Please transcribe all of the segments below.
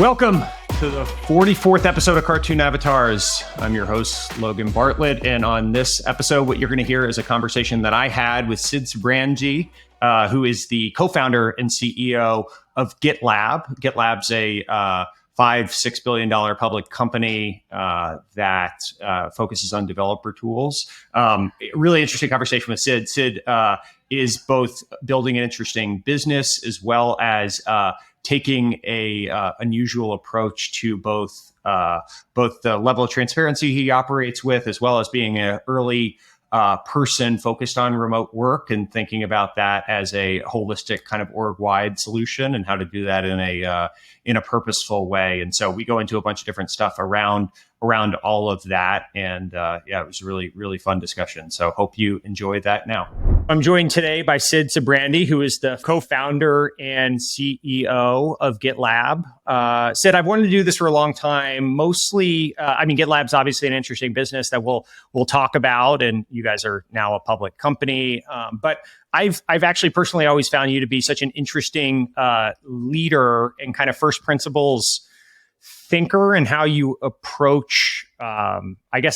Welcome to the 44th episode of Cartoon Avatars. I'm your host, Logan Bartlett. And on this episode, what you're going to hear is a conversation that I had with Sid Sijbrandij, who is the co-founder and CEO of GitLab. GitLab's a $5-6 billion public company that focuses on developer tools. Really interesting conversation with Sid. Sid is both building an interesting business as well as taking a unusual approach to both the level of transparency he operates with, as well as being an early person focused on remote work and thinking about that as a holistic kind of org-wide solution and how to do that in a purposeful way. And so we go into a bunch of different stuff around all of that. And it was a really, really fun discussion. So hope you enjoy that now. I'm joined today by Sid Sijbrandij, who is the co-founder and CEO of GitLab. Sid, I've wanted to do this for a long time. Mostly, GitLab's obviously an interesting business that we'll talk about, and you guys are now a public company. But I've actually personally always found you to be such an interesting leader and kind of first principles thinker and how you approach,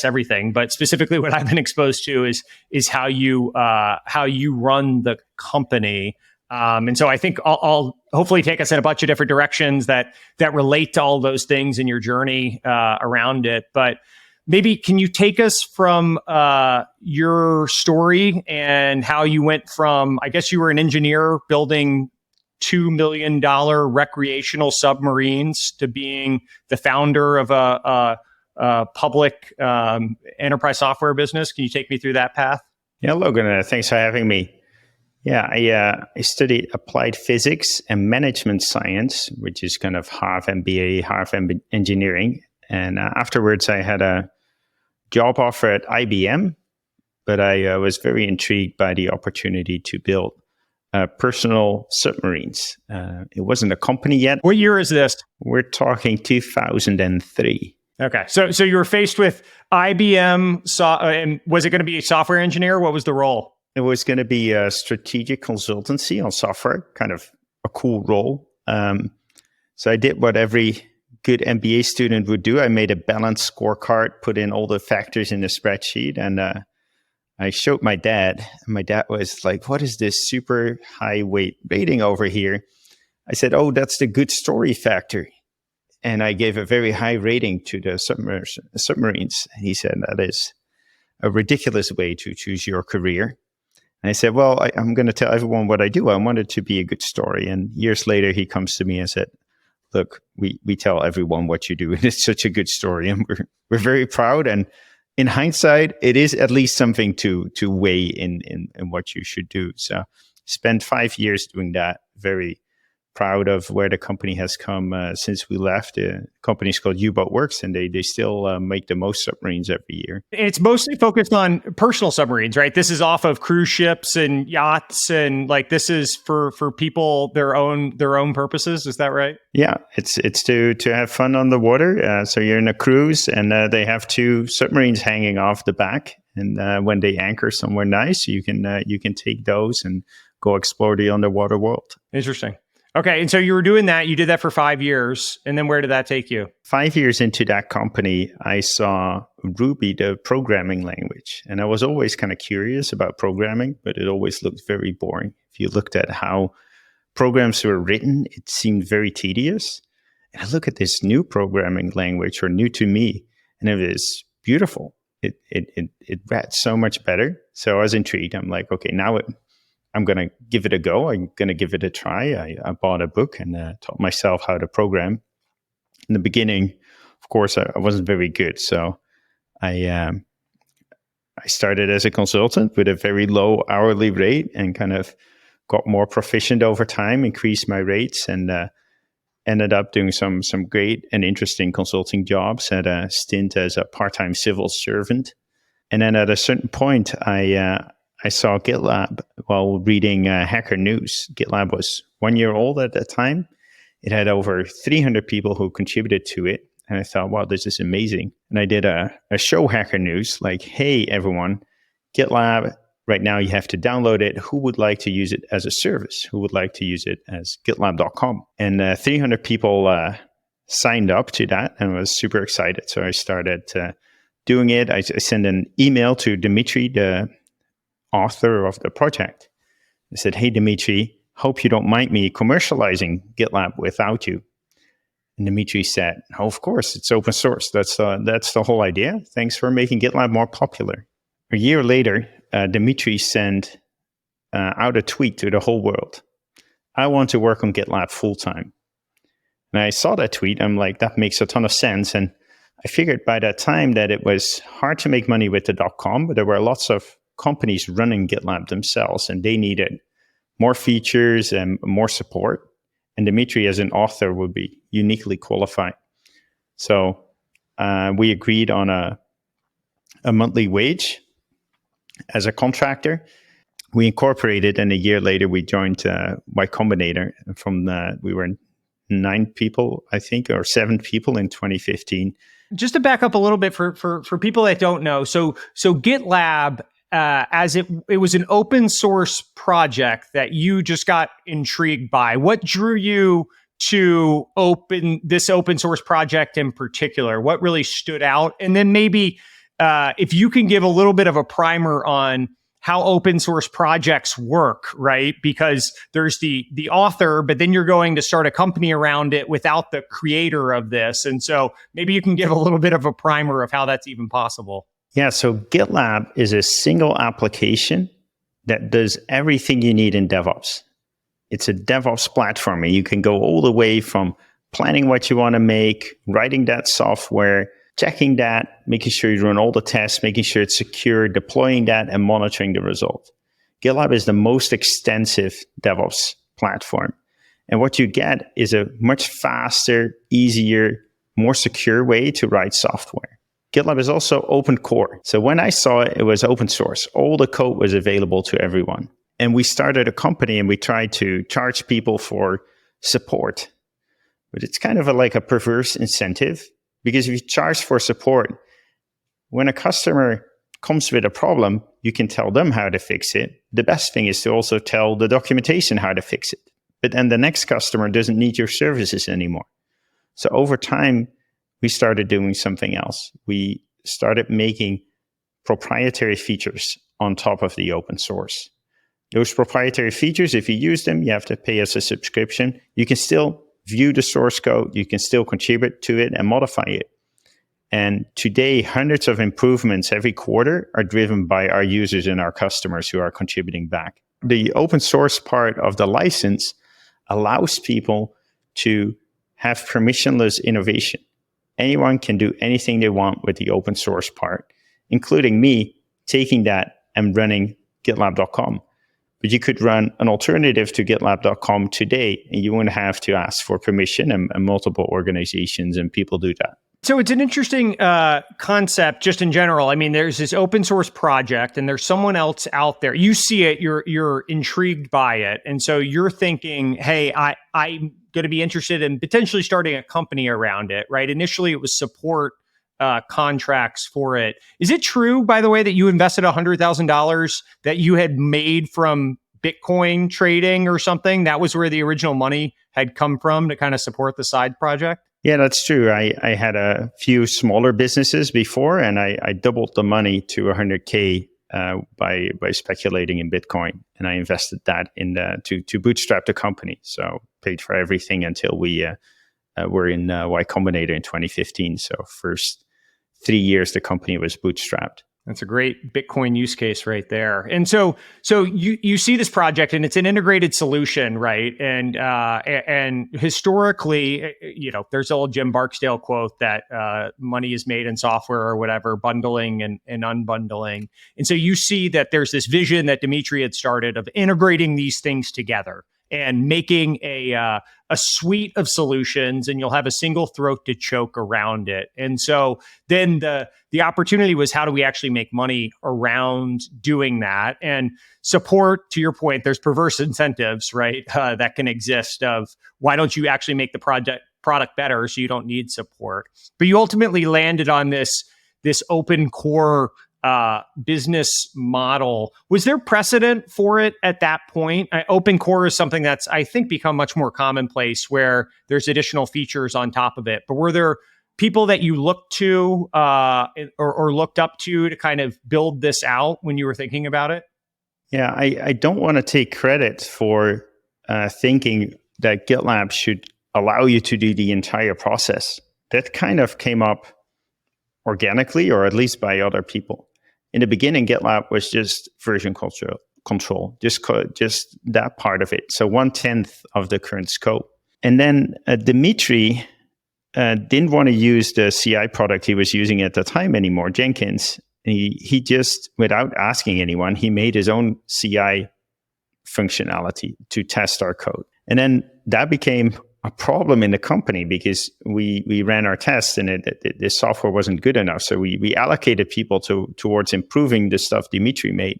everything, but specifically what I've been exposed to is how you run the company. And so I think I'll hopefully take us in a bunch of different directions that relate to all those things in your journey around it. But maybe can you take us from your story and how you went from, I guess you were an engineer building $2 million recreational submarines to being the founder of a public enterprise software business. Can you take me through that path? Yeah, Logan, thanks for having me. Yeah, I studied applied physics and management science, which is kind of half MBA, half engineering. And afterwards, I had a job offer at IBM, but I was very intrigued by the opportunity to build personal submarines. It wasn't a company yet. What year is this? We're talking 2003. Okay. So you were faced with IBM, and was it going to be a software engineer? What was the role? It was going to be a strategic consultancy on software, kind of a cool role. So I did what every good MBA student would do. I made a balanced scorecard, put in all the factors in a spreadsheet, and I showed my dad. And my dad was like, "What is this super high weight rating over here?" I said, "Oh, that's the good story factor." And I gave a very high rating to the submarines. And he said, "That is a ridiculous way to choose your career." And I said, "Well, I'm going to tell everyone what I do. I want it to be a good story." And years later, he comes to me and said, "Look, we tell everyone what you do. And it's such a good story. And we're very proud. And in hindsight, it is at least something to weigh in what you should do." So spent 5 years doing that. Very proud of where the company has come since we left. The company is called U-Boat Works, and they still make the most submarines every year. And it's mostly focused on personal submarines, right? This is off of cruise ships and yachts, and like this is for people their own purposes. Is that right? Yeah, it's to have fun on the water. So you're in a cruise, and they have two submarines hanging off the back. And when they anchor somewhere nice, you can take those and go explore the underwater world. Interesting. Okay, and so you were doing that. You did that for 5 years, and then where did that take you? 5 years into that company, I saw Ruby, the programming language, and I was always kind of curious about programming, but it always looked very boring. If you looked at how programs were written, it seemed very tedious. And I look at this new programming language, or new to me, and it was beautiful. It read so much better. So I was intrigued. I'm like, okay, now I'm going to give it a go. I'm going to give it a try. I bought a book and taught myself how to program. In the beginning, of course, I wasn't very good. So I started as a consultant with a very low hourly rate and kind of got more proficient over time, increased my rates, and ended up doing some great and interesting consulting jobs. Had a stint as a part-time civil servant. And then at a certain point, I saw GitLab while reading Hacker News. GitLab was 1 year old at that time. It had over 300 people who contributed to it. And I thought, wow, this is amazing. And I did a show, Hacker News, like, hey, everyone, GitLab, right now you have to download it. Who would like to use it as a service? Who would like to use it as GitLab.com? And 300 people signed up to that and was super excited. So I started doing it. I sent an email to Dimitri, the author of the project. I said, "Hey, Dimitri, hope you don't mind me commercializing GitLab without you." And Dimitri said, "Oh, of course, it's open source. That's the whole idea. Thanks for making GitLab more popular." A year later, Dimitri sent out a tweet to the whole world. "I want to work on GitLab full time." And I saw that tweet. I'm like, that makes a ton of sense. And I figured by that time that it was hard to make money with the .com, but there were lots of companies running GitLab themselves, and they needed more features and more support. And Dimitri, as an author, would be uniquely qualified. So we agreed on a monthly wage as a contractor. We incorporated, and a year later, we joined Y Combinator. We were 9 people, I think, or 7 people in 2015. Just to back up a little bit for people that don't know, so GitLab, as it was an open source project that you just got intrigued by. What drew you to this open source project in particular? What really stood out? And then maybe if you can give a little bit of a primer on how open source projects work, right? Because there's the author, but then you're going to start a company around it without the creator of this. And so maybe you can give a little bit of a primer of how that's even possible. Yeah, so GitLab is a single application that does everything you need in DevOps. It's a DevOps platform, and you can go all the way from planning what you want to make, writing that software, checking that, making sure you run all the tests, making sure it's secure, deploying that, and monitoring the result. GitLab is the most extensive DevOps platform. And what you get is a much faster, easier, more secure way to write software. GitLab is also open core. So when I saw it, it was open source. All the code was available to everyone. And we started a company and we tried to charge people for support. But it's kind of like a perverse incentive, because if you charge for support, when a customer comes with a problem, you can tell them how to fix it. The best thing is to also tell the documentation how to fix it. But then the next customer doesn't need your services anymore. So over time, we started doing something else. We started making proprietary features on top of the open source. Those proprietary features, if you use them, you have to pay us a subscription. You can still view the source code, you can still contribute to it and modify it. And today, hundreds of improvements every quarter are driven by our users and our customers who are contributing back. The open source part of the license allows people to have permissionless innovation. Anyone can do anything they want with the open source part, including me taking that and running GitLab.com. But you could run an alternative to GitLab.com today, and you wouldn't have to ask for permission, and multiple organizations and people do that. So it's an interesting concept just in general. I mean, there's this open source project and there's someone else out there. You see it, you're intrigued by it. And so you're thinking, hey, I'm going to be interested in potentially starting a company around it, right? Initially, it was support contracts for it. Is it true, by the way, that you invested $100,000 that you had made from Bitcoin trading or something? That was where the original money had come from to kind of support the side project? Yeah, that's true. I had a few smaller businesses before, and I doubled the money to 100K by speculating in Bitcoin, and I invested that to bootstrap the company. So paid for everything until we were in Y Combinator in 2015. So first 3 years the company was bootstrapped. That's a great Bitcoin use case right there. And so you see this project and it's an integrated solution, right? And historically, there's the old Jim Barksdale quote that money is made in software or whatever, bundling and unbundling. And so you see that there's this vision that Dimitri had started of integrating these things together and making a suite of solutions, and you'll have a single throat to choke around it. And so then the opportunity was, how do we actually make money around doing that? And support, to your point, there's perverse incentives, right, that can exist of why don't you actually make the product better so you don't need support? But you ultimately landed on this open core business model. Was there precedent for it at that point? Open core is something that's, I think, become much more commonplace where there's additional features on top of it. But were there people that you looked to or looked up to kind of build this out when you were thinking about it? Yeah, I don't want to take credit for thinking that GitLab should allow you to do the entire process. That kind of came up organically, or at least by other people. In the beginning, GitLab was just version control, just that part of it. So 1/10 of the current scope. And then Dimitri didn't want to use the CI product he was using at the time anymore, Jenkins. He just, without asking anyone, he made his own CI functionality to test our code. And then that became a problem in the company because we ran our tests and the software wasn't good enough. So we allocated people towards improving the stuff Dimitri made.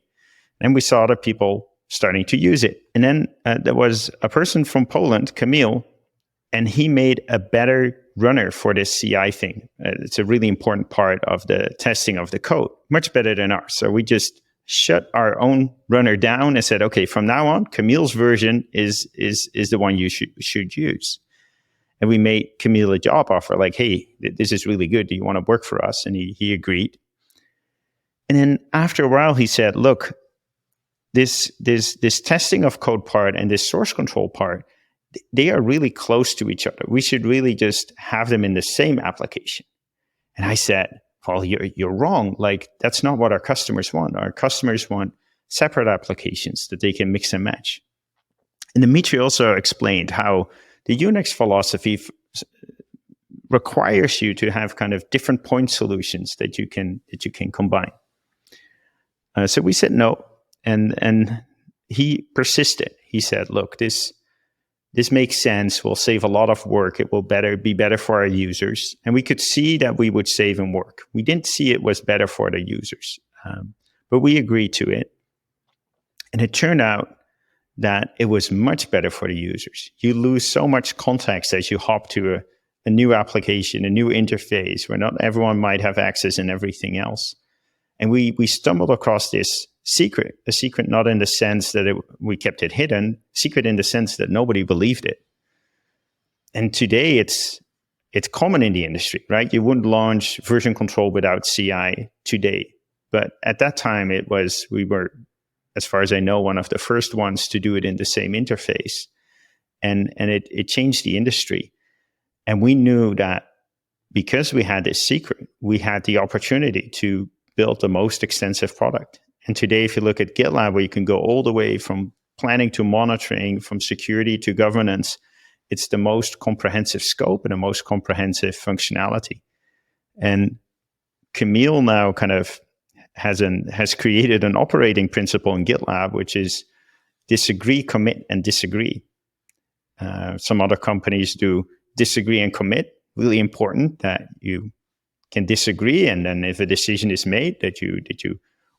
And we saw other people starting to use it. And then there was a person from Poland, Kamil, and he made a better runner for this CI thing. It's a really important part of the testing of the code, much better than ours. So we just shut our own runner down and said, okay, from now on, Kamil's version is the one you should use. And we made Kamil a job offer, like, hey, this is really good. Do you want to work for us? And he agreed. And then after a while, he said, look, this testing of code part and this source control part, they are really close to each other. We should really just have them in the same application. And I said, well, you're wrong. Like, that's not what our customers want. Our customers want separate applications that they can mix and match. And Dimitri also explained how the Unix philosophy requires you to have kind of different point solutions that you can combine. So we said no, and he persisted. He said, look, this makes sense. We'll save a lot of work. It will be better for our users. And we could see that we would save in work. We didn't see it was better for the users, but we agreed to it. And it turned out that it was much better for the users. You lose so much context as you hop to a new application, a new interface where not everyone might have access and everything else. And we stumbled across this secret, a secret not in the sense that we kept it hidden, secret in the sense that nobody believed it. And today it's common in the industry, right? You wouldn't launch version control without CI today. But at that time, we were, as far as I know, one of the first ones to do it in the same interface. And it changed the industry. And we knew that because we had this secret, we had the opportunity to build the most extensive product. And today, if you look at GitLab, where you can go all the way from planning to monitoring, from security to governance, it's the most comprehensive scope and the most comprehensive functionality. And Kamil now kind of has created an operating principle in GitLab, which is disagree, commit, and disagree. Some other companies do disagree and commit. Really important that you can disagree, and then if a decision is made, that you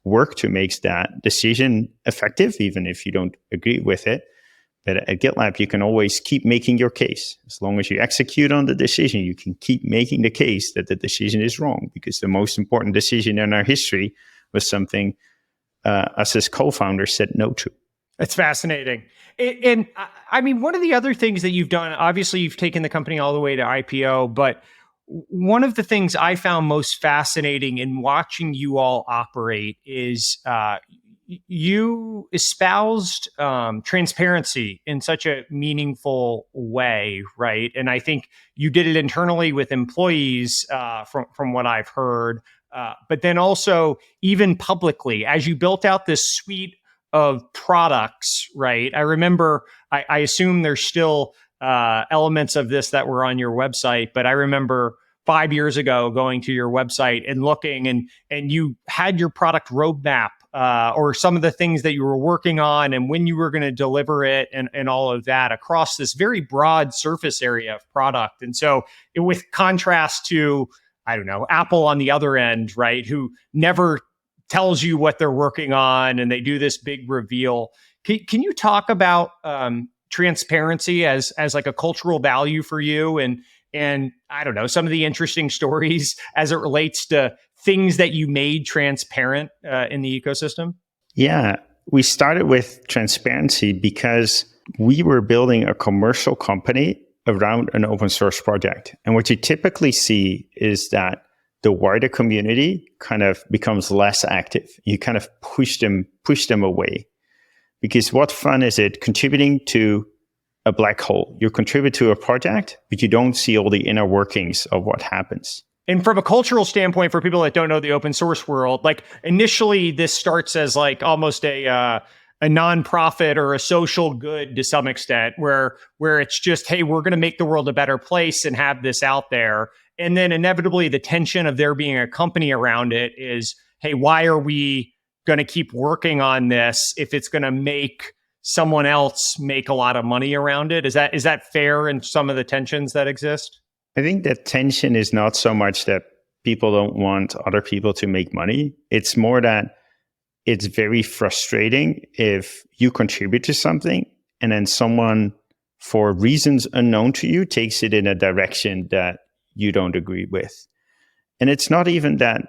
work to make that decision effective, even if you don't agree with it. But at GitLab, you can always keep making your case. As long as you execute on the decision, you can keep making the case that the decision is wrong, because the most important decision in our history was something us as co-founders said no to. That's fascinating. And I mean, one of the other things that you've done, obviously you've taken the company all the way to IPO, but one of the things I found most fascinating in watching you all operate is you espoused transparency in such a meaningful way, right? And I think you did it internally with employees, from what I've heard, but then also even publicly as you built out this suite of products, right? I remember, I assume there's still elements of this that were on your website, but I remember 5 years ago going to your website and looking, and you had your product roadmap, or some of the things that you were working on and when you were going to deliver it, and all of that across this very broad surface area of product. And so with contrast to, I don't know, Apple on the other end, right, who never tells you what they're working on and they do this big reveal. Can you talk about transparency as like a cultural value for you, and and I don't know, some of the interesting stories as it relates to things that you made transparent in the ecosystem? Yeah, we started with transparency because we were building a commercial company around an open source project. And what you typically see is that the wider community kind of becomes less active. You kind of push them away. Because what fun is it contributing to a black hole? You contribute to a project, but you don't see all the inner workings of what happens. And from a cultural standpoint, for people that don't know the open source world, like initially this starts as like almost a nonprofit or a social good to some extent, where it's just, hey, we're going to make the world a better place and have this out there. And then inevitably the tension of there being a company around it is, hey, why are we going to keep working on this if it's going to make someone else make a lot of money around it? Is that fair in some of the tensions that exist? I think that tension is not so much that people don't want other people to make money. It's more that it's very frustrating if you contribute to something and then someone, for reasons unknown to you, takes it in a direction that you don't agree with. And it's not even that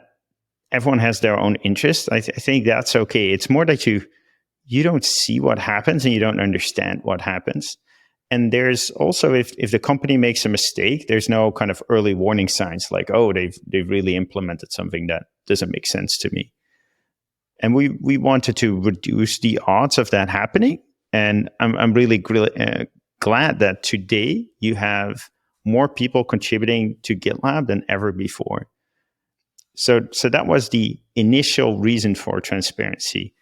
everyone has their own interest. I think that's okay. It's more that you don't see what happens and you don't understand what happens. And there's also, if the company makes a mistake, there's no kind of early warning signs like, oh, they've really implemented something that doesn't make sense to me. And we wanted to reduce the odds of that happening. And I'm really glad that today you have more people contributing to GitLab than ever before. So that was the initial reason for transparency.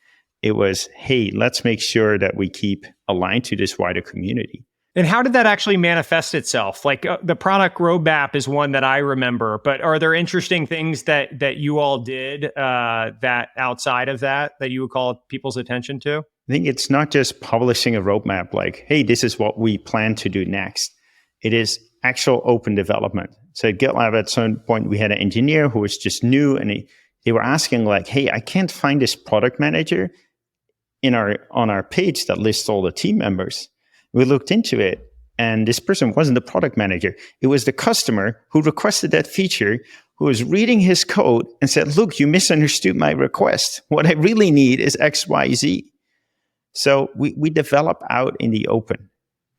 It was, hey, let's make sure that we keep aligned to this wider community. And how did that actually manifest itself? Like the product roadmap is one that I remember, but are there interesting things that you all did that outside of that you would call people's attention to? I think it's not just publishing a roadmap like, hey, this is what we plan to do next. It is actual open development. So at GitLab, at some point, we had an engineer who was just new, and they were asking like, hey, I can't find this product manager on our page that lists all the team members. We looked into it, and this person wasn't the product manager. It was the customer who requested that feature, who was reading his code and said, look, you misunderstood my request. What I really need is X, Y, Z. So we develop out in the open.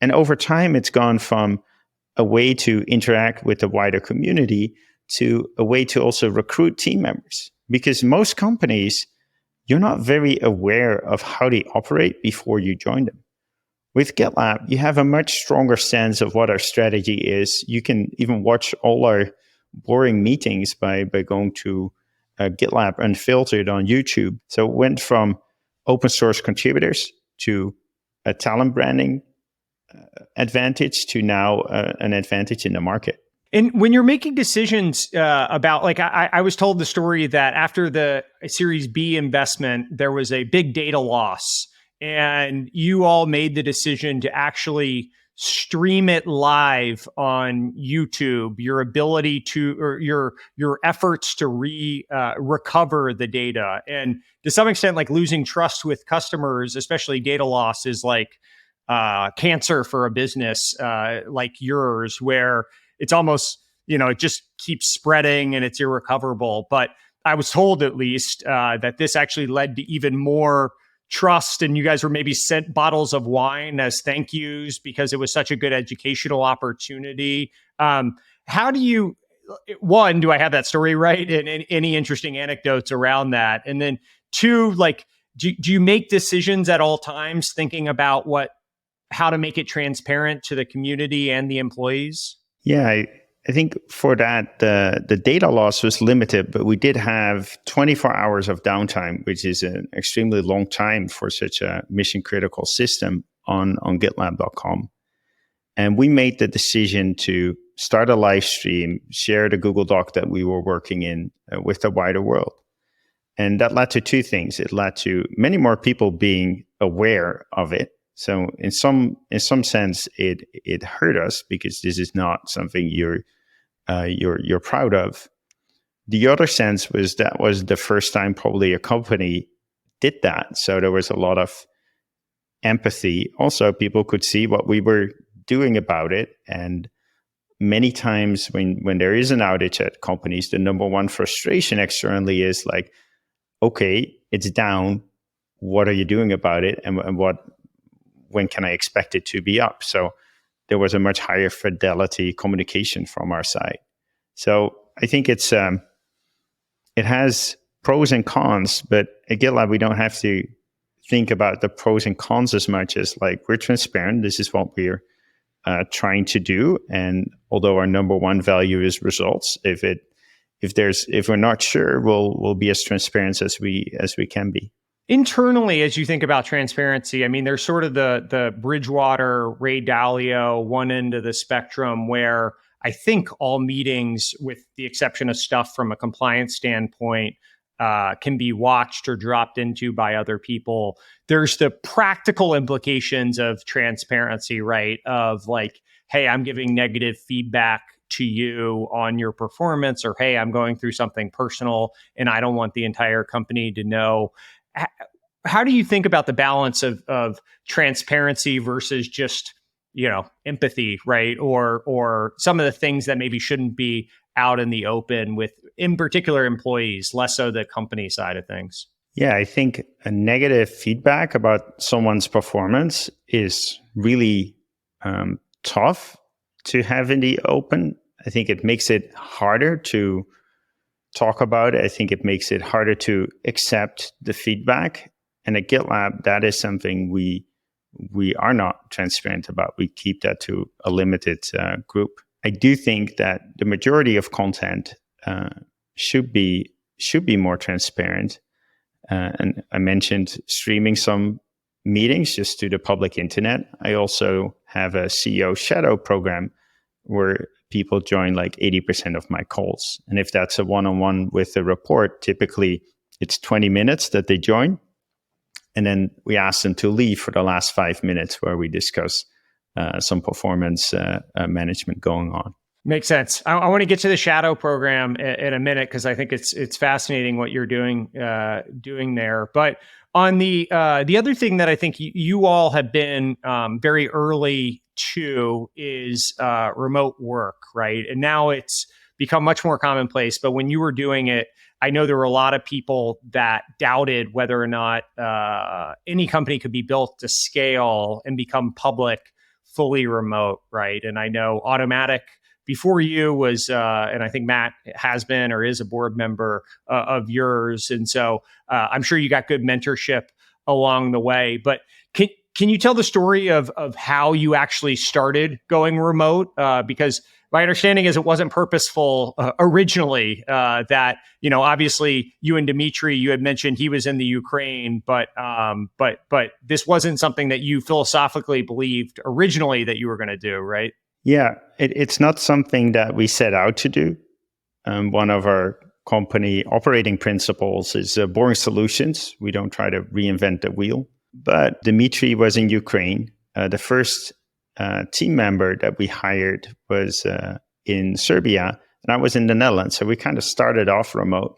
And over time, it's gone from a way to interact with the wider community to a way to also recruit team members. Because most companies, you're not very aware of how they operate before you join them. With GitLab, you have a much stronger sense of what our strategy is. You can even watch all our boring meetings by going to GitLab Unfiltered on YouTube. So it went from open source contributors to a talent branding advantage to now an advantage in the market. And when you're making decisions about, like, I was told the story that after the Series B investment, there was a big data loss. And you all made the decision to actually stream it live on YouTube. Your ability to, or your efforts to recover the data, and to some extent, like losing trust with customers, especially data loss, is like cancer for a business like yours, where it's almost, it just keeps spreading and it's irrecoverable. But I was told, at least, that this actually led to even more trust, and you guys were maybe sent bottles of wine as thank yous because it was such a good educational opportunity. How do you, one, do I have that story right? And any interesting anecdotes around that? And then two, like, do you make decisions at all times thinking about how to make it transparent to the community and the employees? Yeah, I think for that, the data loss was limited, but we did have 24 hours of downtime, which is an extremely long time for such a mission critical system on GitLab.com. And we made the decision to start a live stream, share the Google Doc that we were working in with the wider world. And that led to two things. It led to many more people being aware of it. So in some sense, it hurt us because this is not something you're proud of. The other sense was that was the first time probably a company did that. So there was a lot of empathy. Also, people could see what we were doing about it, and many times when there is an outage at companies, the number one frustration externally is like, okay, it's down. What are you doing about it? And when can I expect it to be up? So there was a much higher fidelity communication from our side. So I think it has pros and cons, but at GitLab, we don't have to think about the pros and cons as much as like, we're transparent. This is what we're trying to do. And although our number one value is results, if we're not sure, we'll be as transparent as we can be. Internally, as you think about transparency, I mean, there's sort of the Bridgewater, Ray Dalio, one end of the spectrum where I think all meetings, with the exception of stuff from a compliance standpoint, can be watched or dropped into by other people. There's the practical implications of transparency, right? Of like, hey, I'm giving negative feedback to you on your performance, or hey, I'm going through something personal and I don't want the entire company to know. How do you think about the balance of transparency versus just, empathy, right? Or some of the things that maybe shouldn't be out in the open with, in particular, employees, less so the company side of things? Yeah, I think a negative feedback about someone's performance is really tough to have in the open. I think it makes it harder to talk about it. I think it makes it harder to accept the feedback. And at GitLab, that is something we are not transparent about. We keep that to a limited group. I do think that the majority of content should be more transparent. And I mentioned streaming some meetings just to the public internet. I also have a CEO shadow program where people join like 80% of my calls. And if that's a one-on-one with a report, typically it's 20 minutes that they join. And then we ask them to leave for the last 5 minutes where we discuss some performance management going on. Makes sense. I want to get to the shadow program in a minute because I think it's fascinating what you're doing there. But on the other thing that I think you all have been very early to is remote work, right? And now it's become much more commonplace. But when you were doing it, I know there were a lot of people that doubted whether or not any company could be built to scale and become public fully remote, right? And I know Automatic before you was, and I think Matt has been or is a board member of yours. And so I'm sure you got good mentorship along the way. But can you tell the story of how you actually started going remote? Because my understanding is it wasn't purposeful originally. That obviously you and Dimitri, you had mentioned he was in the Ukraine, but this wasn't something that you philosophically believed originally that you were going to do, right? Yeah, it's not something that we set out to do. One of our company operating principles is boring solutions. We don't try to reinvent the wheel. But Dimitri was in Ukraine. The first team member that we hired was in Serbia, and I was in the Netherlands. So we kind of started off remote.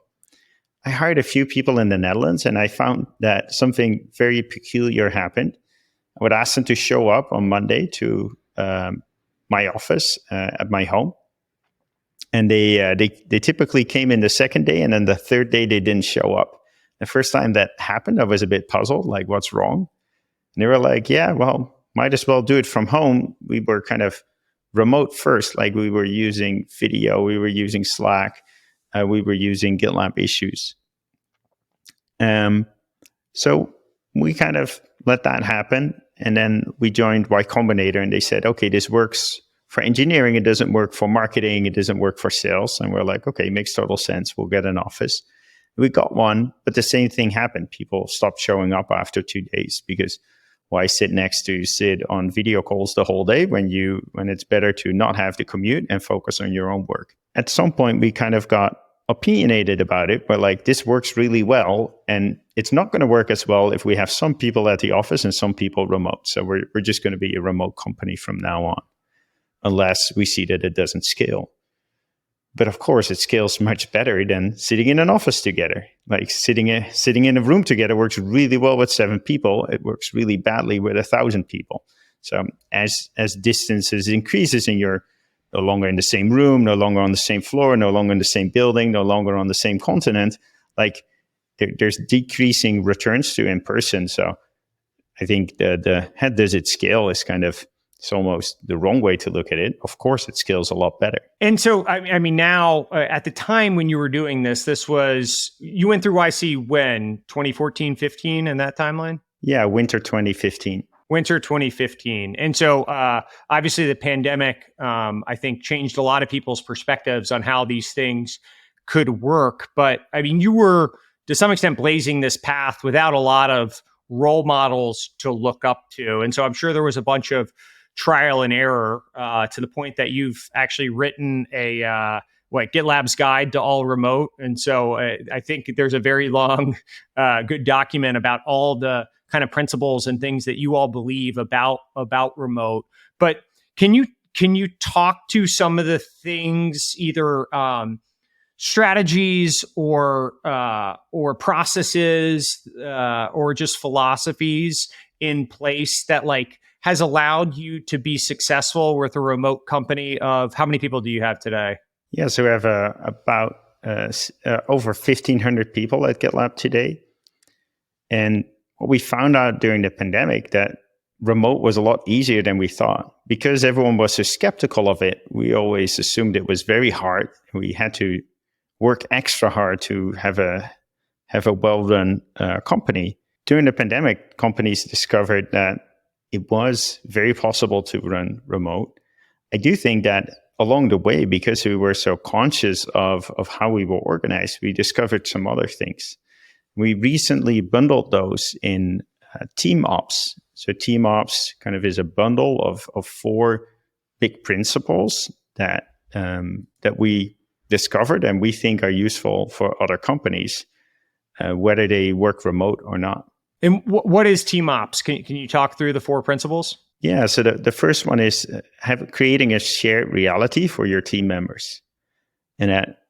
I hired a few people in the Netherlands, and I found that something very peculiar happened. I would ask them to show up on Monday to my office at my home. And they typically came in the second day, and then the third day they didn't show up. The first time that happened, I was a bit puzzled, like, what's wrong? And they were like, yeah, well, might as well do it from home. We were kind of remote first, like we were using video, we were using Slack, we were using GitLab issues. So we kind of let that happen. And then we joined Y Combinator, and they said, okay, this works for engineering. It doesn't work for marketing. It doesn't work for sales. And we're like, okay, makes total sense. We'll get an office. We got one, but the same thing happened. People stopped showing up after 2 days because why sit next to Sid on video calls the whole day when it's better to not have the commute and focus on your own work. At some point, we kind of got opinionated about it, but like, this works really well, and it's not going to work as well if we have some people at the office and some people remote. So we're just going to be a remote company from now on, unless we see that it doesn't scale. But of course, it scales much better than sitting in an office together. Like sitting in a room together works really well with 7 people. It works really badly with 1,000 people. So as distances increases in your no longer in the same room, no longer on the same floor, no longer in the same building, no longer on the same continent. Like there's decreasing returns to in person. So I think the how does it scale is kind of, it's almost the wrong way to look at it. Of course, it scales a lot better. And so, I mean, now at the time when you were doing this, you went through YC when, 2014, 15 in that timeline? Yeah, winter 2015. Winter 2015. And so obviously the pandemic, I think, changed a lot of people's perspectives on how these things could work. But I mean, you were to some extent blazing this path without a lot of role models to look up to. And so I'm sure there was a bunch of trial and error to the point that you've actually written a GitLab's Guide to All Remote. And so I think there's a very long, good document about all the kind of principles and things that you all believe about remote. But can you talk to some of the things, either strategies or processes or just philosophies in place that has allowed you to be successful with a remote company of, how many people do you have today? Yeah, so we have about over 1,500 people at GitLab today. And what we found out during the pandemic, that remote was a lot easier than we thought. Because everyone was so skeptical of it, we always assumed it was very hard. We had to work extra hard to have a well-run company. During the pandemic, companies discovered that it was very possible to run remote. I do think that along the way, because we were so conscious of how we were organized, we discovered some other things. We recently bundled those in team ops. So team ops kind of is a bundle of 4 big principles that we discovered and we think are useful for other companies, whether they work remote or not. And what is team ops? Can you talk through the 4 principles? Yeah, so the first one is creating a shared reality for your team members. And that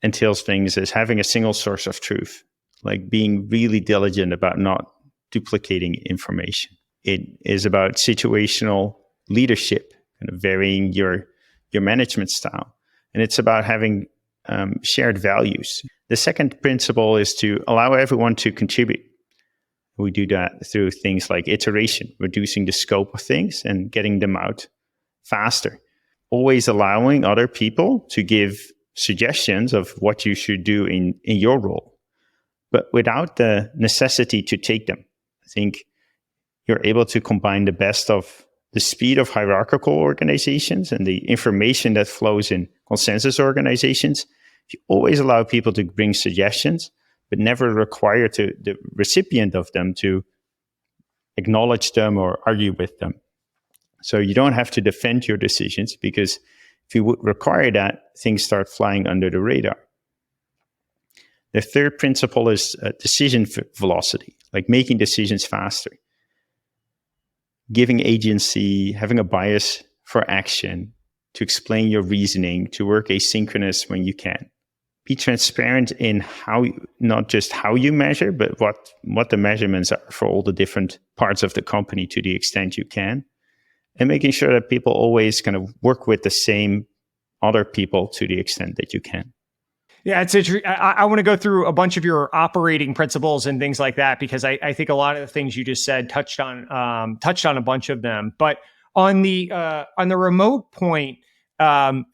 entails things as having a single source of truth, like being really diligent about not duplicating information. It is about situational leadership, kind of varying your management style. And it's about having shared values. The second principle is to allow everyone to contribute. We do that through things like iteration, reducing the scope of things and getting them out faster. Always allowing other people to give suggestions of what you should do in your role, but without the necessity to take them. I think you're able to combine the best of the speed of hierarchical organizations and the information that flows in consensus organizations. If you always allow people to bring suggestions, but never require the recipient of them to acknowledge them or argue with them. So you don't have to defend your decisions, because if you would require that, things start flying under the radar. The third principle is decision velocity, like making decisions faster. Giving agency, having a bias for action, to explain your reasoning, to work asynchronous when you can. Be transparent in not just how you measure, but what the measurements are for all the different parts of the company to the extent you can. And making sure that people always kind of work with the same other people to the extent that you can. Yeah, it's interesting. I want to go through a bunch of your operating principles and things like that, because I think a lot of the things you just said touched on a bunch of them. But on the remote point,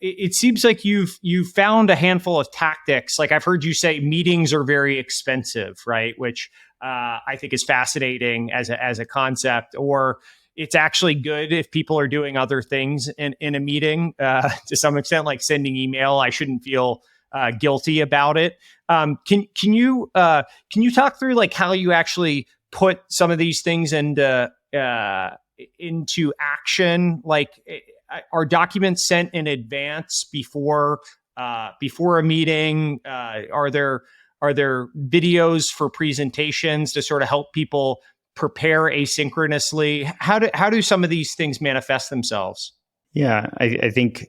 it seems like you've found a handful of tactics. Like I've heard you say meetings are very expensive, right? Which I think is fascinating as a concept. Or it's actually good if people are doing other things in a meeting to some extent, like sending email. I shouldn't feel guilty about it. Can you talk through like how you actually put some of these things into action? Like, are documents sent in advance before a meeting? Are there videos for presentations to sort of help people prepare asynchronously? How do some of these things manifest themselves? Yeah, I think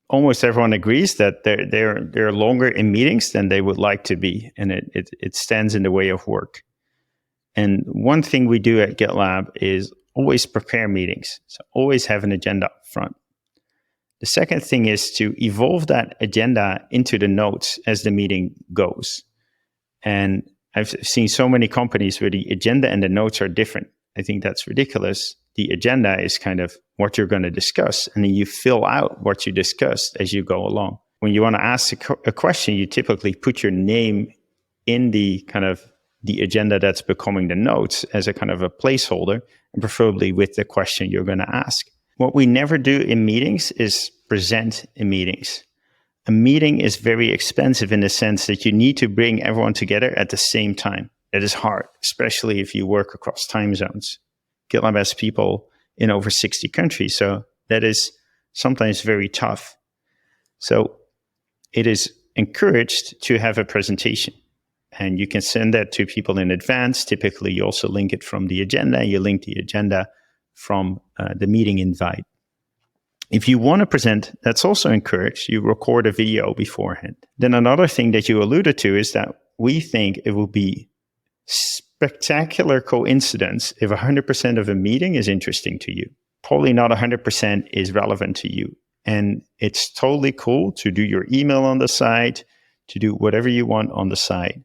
almost everyone agrees that they're longer in meetings than they would like to be, and it stands in the way of work. And one thing we do at GitLab is always prepare meetings. So always have an agenda up front. The second thing is to evolve that agenda into the notes as the meeting goes. And I've seen so many companies where the agenda and the notes are different. I think that's ridiculous. The agenda is kind of what you're going to discuss, and then you fill out what you discussed as you go along. When you want to ask a question, you typically put your name in the kind of the agenda that's becoming the notes as a kind of a placeholder, and preferably with the question you're going to ask. What we never do in meetings is present in meetings. A meeting is very expensive in the sense that you need to bring everyone together at the same time. That is hard, especially if you work across time zones. GitLab has people in over 60 countries, so that is sometimes very tough. So it is encouraged to have a presentation, and you can send that to people in advance. Typically, you also link it from the agenda. You link the agenda from the meeting invite. If you want to present, that's also encouraged. You record a video beforehand. Then another thing that you alluded to is that we think it will be spectacular coincidence if 100% of a meeting is interesting to you. Probably not 100% is relevant to you. And it's totally cool to do your email on the side, to do whatever you want on the side.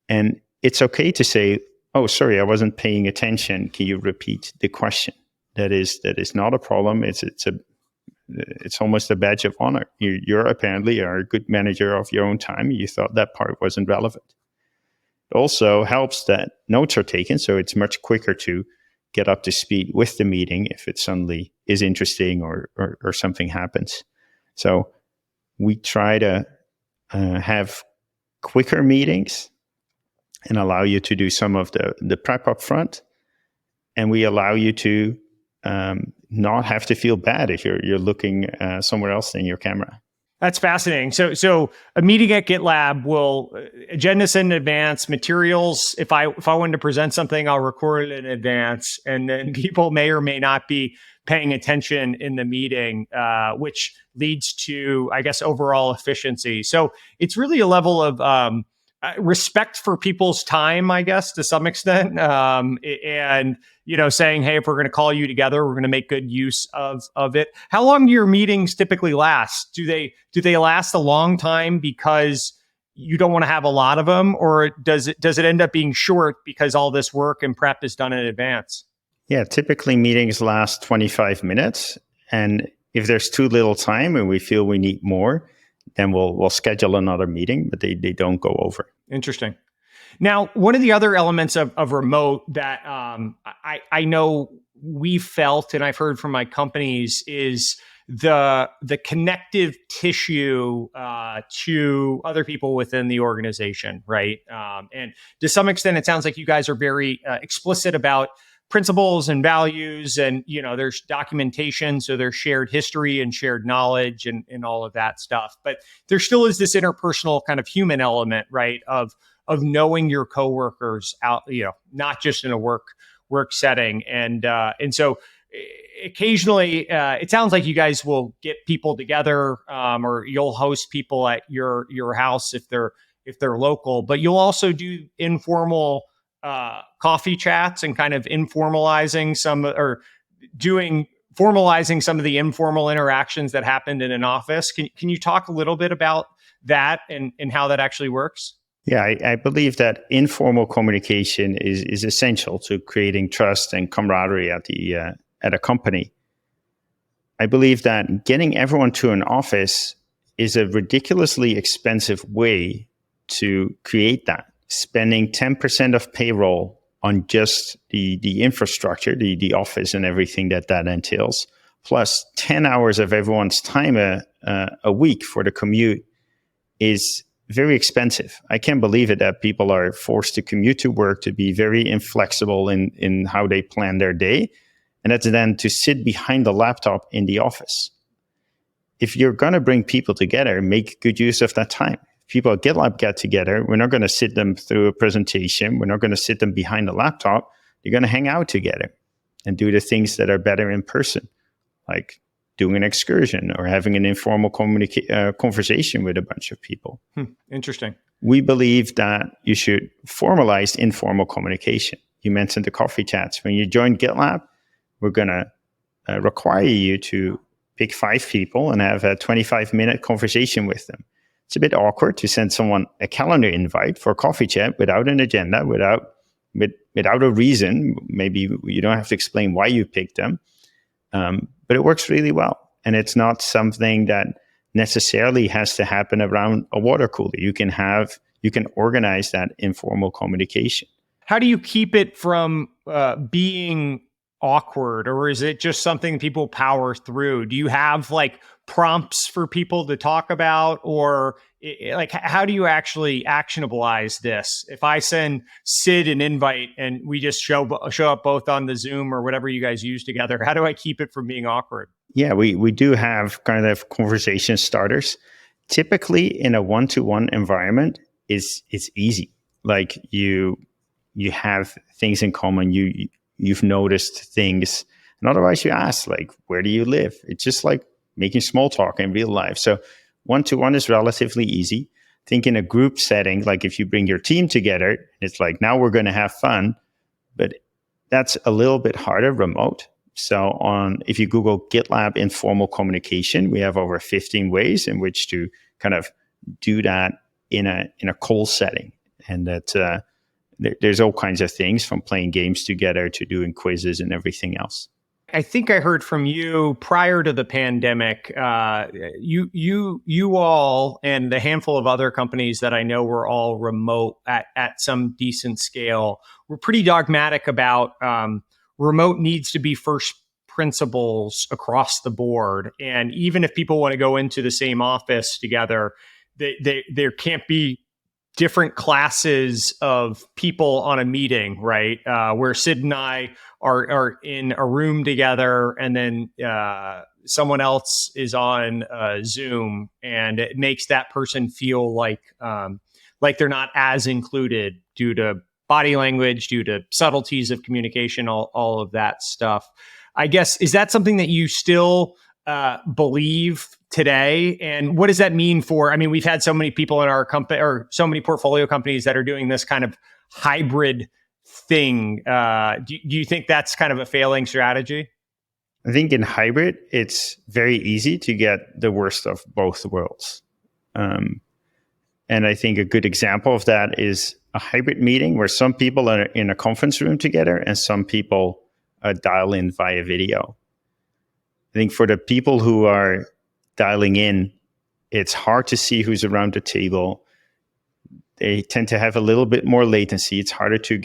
And it's okay to say, oh, sorry, I wasn't paying attention. Can you repeat the question? That is not a problem. It's almost a badge of honor. You're apparently a good manager of your own time. You thought that part wasn't relevant. It also helps that notes are taken, so it's much quicker to get up to speed with the meeting if it suddenly is interesting or something happens. So we try to have quicker meetings and allow you to do some of the prep up front. And we allow you to not have to feel bad if you're looking somewhere else than your camera. That's fascinating. So a meeting at GitLab will agenda set in advance, materials. If I wanted to present something, I'll record it in advance, and then people may or may not be paying attention in the meeting, which leads to, I guess, overall efficiency. So it's really a level of respect for people's time, I guess, to some extent, and saying, hey, if we're going to call you together, we're going to make good use of it. How long do your meetings typically last? Do they last a long time because you don't want to have a lot of them, or does it end up being short because all this work and prep is done in advance? Yeah, typically meetings last 25 minutes, and if there's too little time and we feel we need more, then we'll schedule another meeting, but they don't go over. Interesting. Now, one of the other elements of remote that I know we felt and I've heard from my companies is the connective tissue to other people within the organization, right? And to some extent, it sounds like you guys are very explicit about principles and values, and there's documentation, so there's shared history and shared knowledge and all of that stuff. But there still is this interpersonal kind of human element, right? Of knowing your coworkers out, not just in a work setting, and so occasionally it sounds like you guys will get people together, or you'll host people at your house if they're local, but you'll also do informal coffee chats and kind of formalizing some of the informal interactions that happened in an office. Can you talk a little bit about that and how that actually works? Yeah, I believe that informal communication is essential to creating trust and camaraderie at a company. I believe that getting everyone to an office is a ridiculously expensive way to create that. Spending 10% of payroll on just the infrastructure, the office and everything that entails, plus 10 hours of everyone's time a week for the commute is very expensive. I can't believe it that people are forced to commute to work, to be very inflexible in how they plan their day, and that's then to sit behind the laptop in the office. If you're going to bring people together, make good use of that time. People at GitLab get together, we're not going to sit them through a presentation. We're not going to sit them behind the laptop. They're going to hang out together and do the things that are better in person, like doing an excursion or having an informal conversation with a bunch of people. Interesting. We believe that you should formalize informal communication. You mentioned the coffee chats. When you join GitLab, we're going to require you to pick 5 people and have a 25-minute conversation with them. It's a bit awkward to send someone a calendar invite for a coffee chat without an agenda, without a reason. Maybe you don't have to explain why you picked them, but it works really well. And it's not something that necessarily has to happen around a water cooler. You can organize that informal communication. How do you keep it from being awkward, or is it just something people power through? Do you have like prompts for people to talk about, or like how do you actually actionableize this? If I send Sid an invite and we just show up both on the Zoom or whatever you guys use together, how do I keep it from being awkward? Yeah, we do have kind of conversation starters. Typically in a one-to-one environment, it's easy. Like you have things in common. You've noticed things, and otherwise you ask, like, where do you live? It's just like making small talk in real life. So one-to-one is relatively easy. Think in a group setting, like if you bring your team together, it's like, now we're going to have fun, but that's a little bit harder remote. So if you Google GitLab informal communication, we have over 15 ways in which to kind of do that in a call setting. And that there's all kinds of things, from playing games together to doing quizzes and everything else. I think I heard from you prior to the pandemic, you all and the handful of other companies that I know were all remote at some decent scale were pretty dogmatic about remote needs to be first principles across the board. And even if people want to go into the same office together, there can't be different classes of people on a meeting, right? Where Sid and I are in a room together, and then someone else is on Zoom, and it makes that person feel like they're not as included due to body language, due to subtleties of communication, all of that stuff. I guess, is that something that you still believe today? And what does that mean we've had so many people in our company, or so many portfolio companies that are doing this kind of hybrid thing. Do you think that's kind of a failing strategy? I think in hybrid, it's very easy to get the worst of both worlds. And I think a good example of that is a hybrid meeting where some people are in a conference room together and some people dial in via video. I think for the people who are dialing in, it's hard to see who's around the table. They tend to have a little bit more latency. It's harder to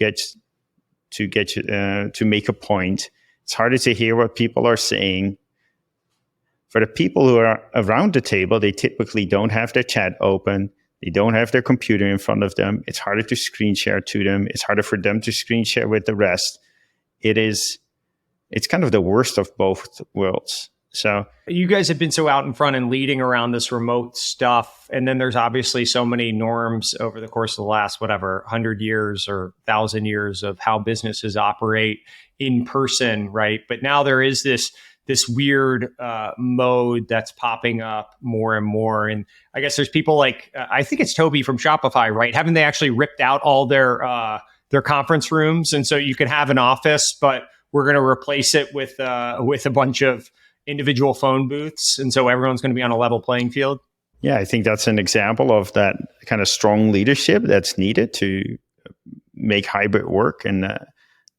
make a point. It's harder to hear what people are saying. For the people who are around the table, they typically don't have their chat open. They don't have their computer in front of them. It's harder to screen share to them. It's harder for them to screen share with the rest. It's kind of the worst of both worlds. So you guys have been so out in front and leading around this remote stuff. And then there's obviously so many norms over the course of the last, 100 years or 1,000 years of how businesses operate in person, right? But now there is this weird mode that's popping up more and more. And I guess there's people like, I think it's Toby from Shopify, right? Haven't they actually ripped out all their conference rooms? And so you can have an office, but we're going to replace it with a bunch of individual phone booths. And so everyone's going to be on a level playing field. Yeah, I think that's an example of that kind of strong leadership that's needed to make hybrid work. And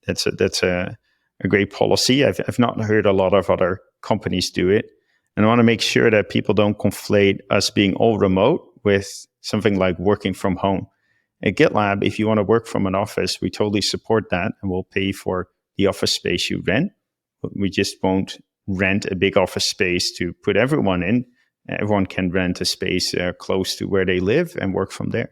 that's a great policy. I've not heard a lot of other companies do it. And I want to make sure that people don't conflate us being all remote with something like working from home. At GitLab, if you want to work from an office, we totally support that, and we'll pay for the office space you rent. We just won't rent a big office space to put everyone in. Everyone can rent a space close to where they live and work from there.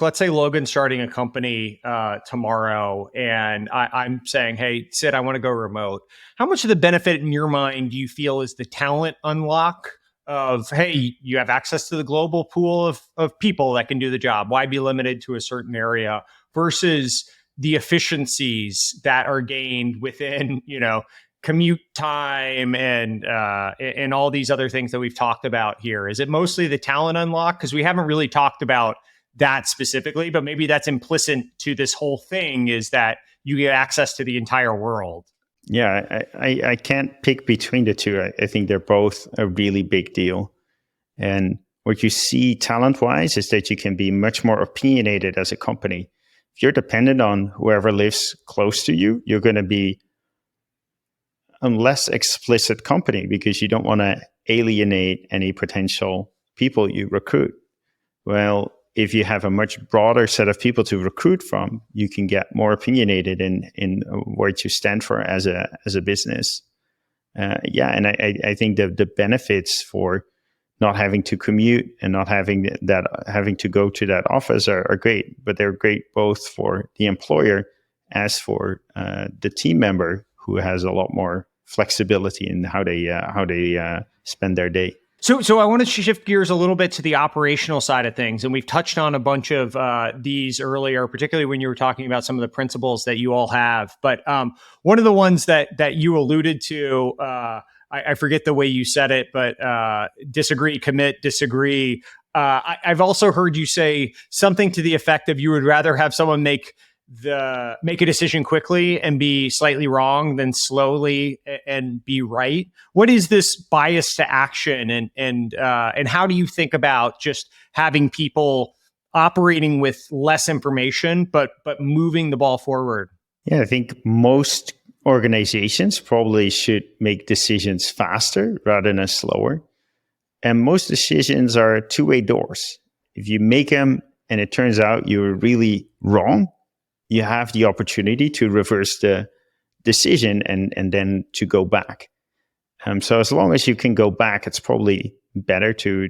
Let's say Logan's starting a company tomorrow, and I'm saying, hey, Sid, I want to go remote. How much of the benefit in your mind do you feel is the talent unlock of, hey, you have access to the global pool of people that can do the job? Why be limited to a certain area, versus the efficiencies that are gained within, commute time and all these other things that we've talked about here? Is it mostly the talent unlock? Because we haven't really talked about that specifically, but maybe that's implicit to this whole thing, is that you get access to the entire world. Yeah, I can't pick between the two. I think they're both a really big deal. And what you see talent-wise is that you can be much more opinionated as a company. If you're dependent on whoever lives close to you, you're going to be a less explicit company because you don't want to alienate any potential people you recruit. Well, if you have a much broader set of people to recruit from, you can get more opinionated in what you stand for as a business. And I think the benefits for not having to commute and not having to go to that office are great, but they're great both for the employer as for the team member who has a lot more flexibility in how they spend their day. So I want to shift gears a little bit to the operational side of things. And we've touched on a bunch of these earlier, particularly when you were talking about some of the principles that you all have. But one of the ones that you alluded to, I forget the way you said it, but disagree, commit, disagree. I've also heard you say something to the effect of you would rather have someone make a decision quickly and be slightly wrong than slowly and be right. What is this bias to action, and how do you think about just having people operating with less information but moving the ball forward? Yeah, I think most organizations probably should make decisions faster rather than slower. And most decisions are two-way doors. If you make them and it turns out you're really wrong, you have the opportunity to reverse the decision and then to go back. So as long as you can go back, it's probably better to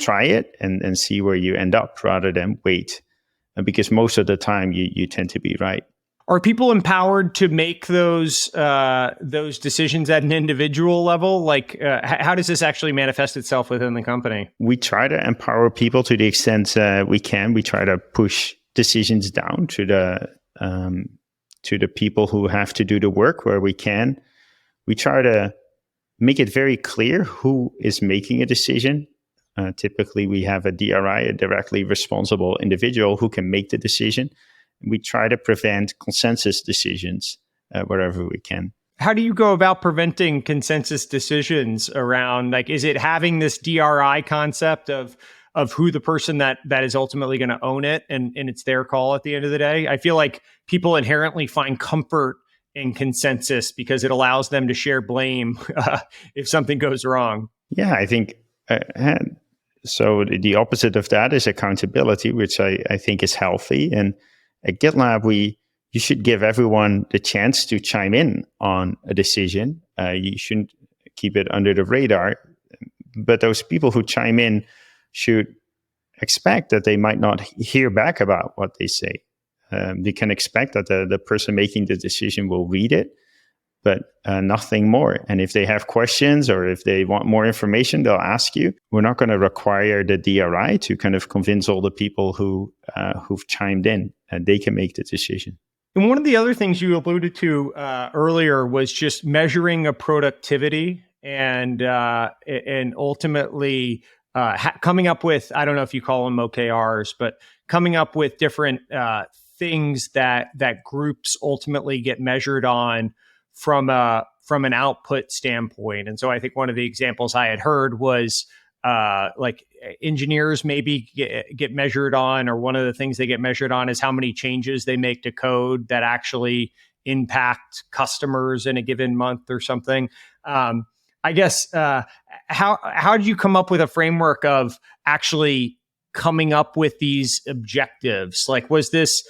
try it and see where you end up rather than wait, because most of the time you tend to be right. Are people empowered to make those decisions at an individual level? Like, how does this actually manifest itself within the company? We try to empower people to the extent we can. We try to push decisions down to the people who have to do the work where we can. We try to make it very clear who is making a decision. Typically, we have a DRI, a directly responsible individual, who can make the decision. We try to prevent consensus decisions wherever we can. How do you go about preventing consensus decisions around, like, is it having this DRI concept of who the person that is ultimately going to own it and it's their call at the end of the day? I feel like people inherently find comfort in consensus because it allows them to share blame if something goes wrong. Yeah, I think so. The opposite of that is accountability, which I think is healthy. And at GitLab, you should give everyone the chance to chime in on a decision. You shouldn't keep it under the radar. But those people who chime in should expect that they might not hear back about what they say. They can expect that the person making the decision will read it, but nothing more. And if they have questions or if they want more information, they'll ask you. We're not going to require the DRI to kind of convince all the people who've chimed in, and they can make the decision. And one of the other things you alluded to earlier was just measuring a productivity and ultimately coming up with, I don't know if you call them OKRs, but coming up with different things that groups ultimately get measured on from an output standpoint. And so I think one of the examples I had heard was like engineers maybe get measured on, or one of the things they get measured on is how many changes they make to code that actually impact customers in a given month or something. I guess how did you come up with a framework of actually coming up with these objectives? Like, was this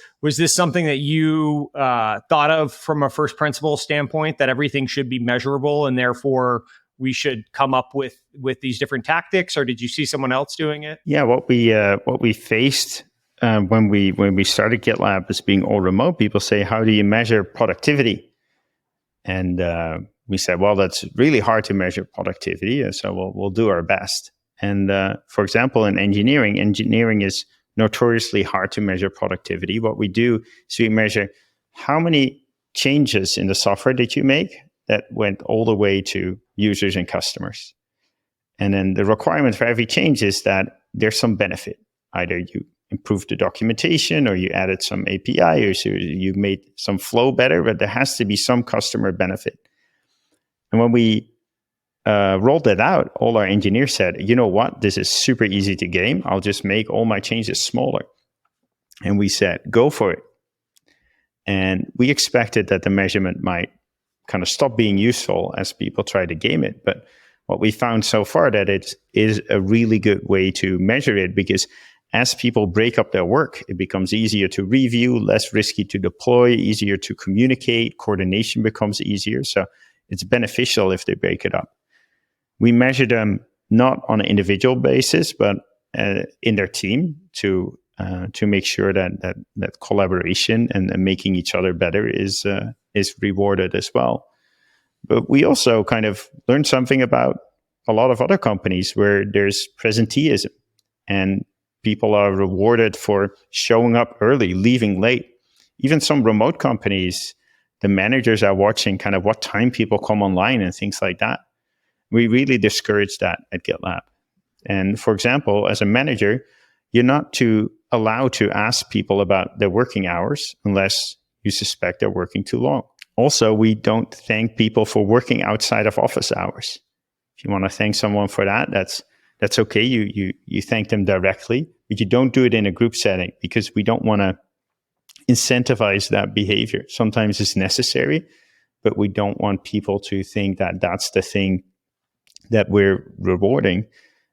something that you thought of from a first principle standpoint, that everything should be measurable and therefore we should come up with these different tactics, or did you see someone else doing it? Yeah, what we faced when we started GitLab as being all remote, people say, how do you measure productivity? And we said, well, that's really hard to measure productivity, so we'll do our best. And for example, in engineering is notoriously hard to measure productivity. What we do is we measure how many changes in the software did you make that went all the way to users and customers. And then the requirement for every change is that there's some benefit. Either you improved the documentation, or you added some API, or so you made some flow better, but there has to be some customer benefit. And when we rolled that out, all our engineers said, you know what, this is super easy to game. I'll just make all my changes smaller. And we said, go for it. And we expected that the measurement might kind of stop being useful as people try to game it. But what we found so far that it is a really good way to measure it, because as people break up their work, it becomes easier to review, less risky to deploy, easier to communicate, coordination becomes easier. So it's beneficial if they break it up. We measure them not on an individual basis, but in their team to make sure that collaboration and making each other better is rewarded as well. But we also kind of learned something about a lot of other companies where there's presenteeism, and people are rewarded for showing up early, leaving late. Even some remote companies, the managers are watching kind of what time people come online and things like that. We really discourage that at GitLab. And for example, as a manager, you're not allowed to ask people about their working hours unless you suspect they're working too long. Also, we don't thank people for working outside of office hours. If you want to thank someone for that, that's okay. You thank them directly, but you don't do it in a group setting, because we don't want to incentivize that behavior. Sometimes it's necessary, but we don't want people to think that that's the thing that we're rewarding.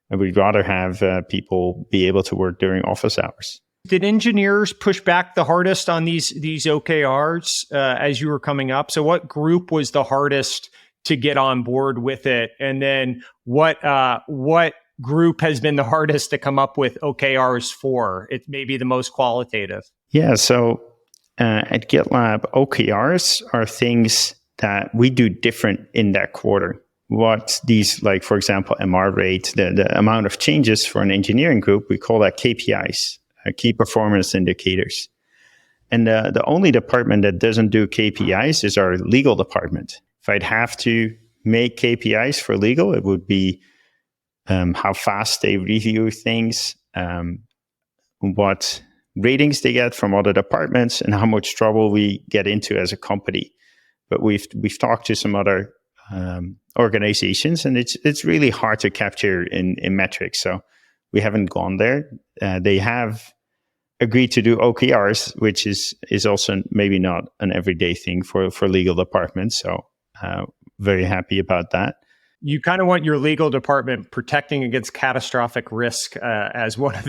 And we'd rather have people be able to work during office hours. Did engineers push back the hardest on these OKRs as you were coming up? So what group was the hardest to get on board with it? And then what group has been the hardest to come up with OKRs for? It may be the most qualitative. Yeah, so at GitLab, OKRs are things that we do different in that quarter. What these, like, for example, MR rate, the amount of changes for an engineering group, we call that KPIs, key performance indicators. And the only department that doesn't do KPIs is our legal department. If I'd have to make KPIs for legal, it would be how fast they review things, what ratings they get from other departments, and how much trouble we get into as a company. But we've talked to some other organizations, and it's really hard to capture in metrics. So we haven't gone there. They have agreed to do OKRs, which is also maybe not an everyday thing for legal departments. So very happy about that. You kind of want your legal department protecting against catastrophic risk as one of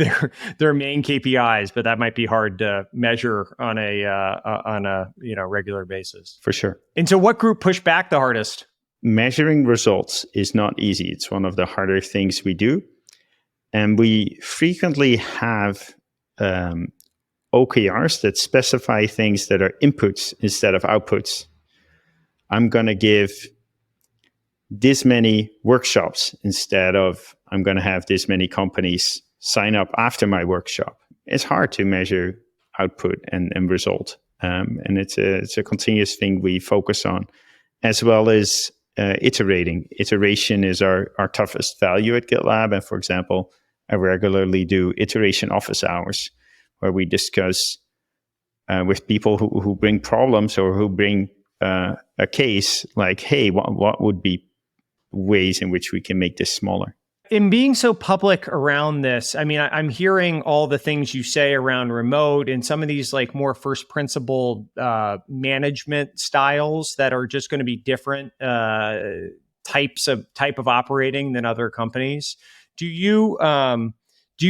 their main KPIs, but that might be hard to measure on a regular basis. For sure. And so, what group pushed back the hardest? Measuring results is not easy. It's one of the harder things we do, and we frequently have OKRs that specify things that are inputs instead of outputs. I'm going to give this many workshops instead of I'm going to have this many companies sign up after my workshop. It's hard to measure output and result. And it's a continuous thing we focus on, as well as iterating. Iteration is our toughest value at GitLab. And for example, I regularly do iteration office hours where we discuss with people who bring problems or who bring a case like, hey, what would be ways in which we can make this smaller? In being so public around this, I mean, I'm hearing all the things you say around remote and some of these like more first principle management styles that are just going to be different type of operating than other companies. Do you